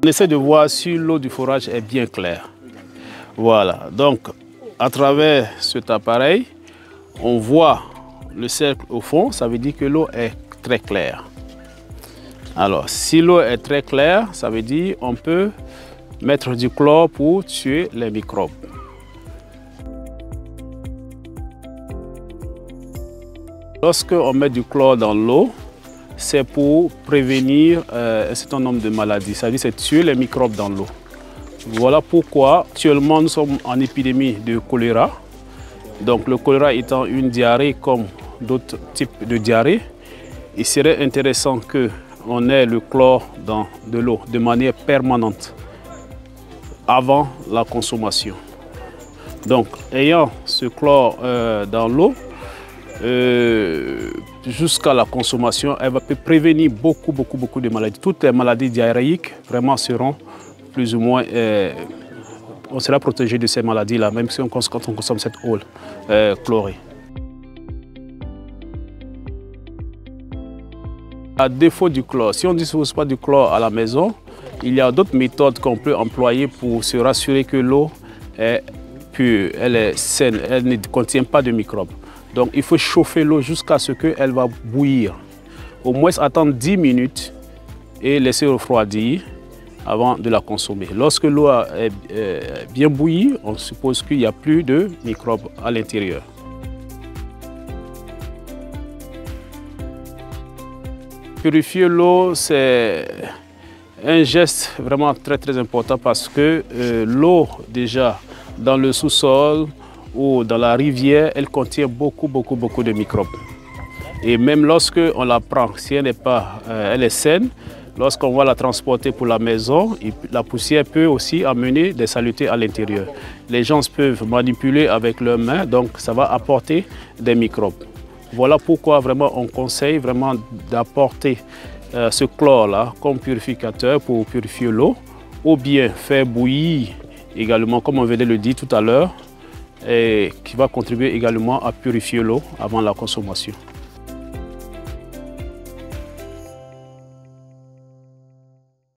On essaie de voir si l'eau du forage est bien claire. Voilà, donc à travers cet appareil, on voit le cercle au fond, ça veut dire que l'eau est très claire. Alors, si l'eau est très claire, ça veut dire qu'on peut mettre du chlore pour tuer les microbes. Lorsqu'on met du chlore dans l'eau, c'est pour prévenir un certain nombre de maladies, ça veut dire c'est tuer les microbes dans l'eau. Voilà pourquoi actuellement nous sommes en épidémie de choléra. Donc le choléra étant une diarrhée comme d'autres types de diarrhée, il serait intéressant qu'on ait le chlore dans de l'eau de manière permanente avant la consommation. Donc ayant ce chlore dans l'eau, jusqu'à la consommation, elle va prévenir beaucoup de maladies. Toutes les maladies diarrhéiques vraiment seront plus ou moins, on sera protégé de ces maladies-là, même si quand on consomme cette eau chlorée. À défaut du chlore, si on ne dispose pas du chlore à la maison, il y a d'autres méthodes qu'on peut employer pour se rassurer que l'eau est pure, elle est saine, elle ne contient pas de microbes. Donc il faut chauffer l'eau jusqu'à ce qu'elle va bouillir. Au moins attendre 10 minutes et laisser refroidir avant de la consommer. Lorsque l'eau est bien bouillie, on suppose qu'il n'y a plus de microbes à l'intérieur. Purifier l'eau, c'est un geste vraiment très important parce que l'eau déjà dans le sous-sol ou dans la rivière, elle contient beaucoup de microbes. Et même lorsque on la prend, si elle est saine, lorsqu'on va la transporter pour la maison, la poussière peut aussi amener des saletés à l'intérieur. Les gens peuvent manipuler avec leurs mains, donc ça va apporter des microbes. Voilà pourquoi vraiment on conseille vraiment d'apporter ce chlore-là comme purificateur pour purifier l'eau, ou bien faire bouillir également, comme on venait de le dire tout à l'heure, et qui va contribuer également à purifier l'eau avant la consommation.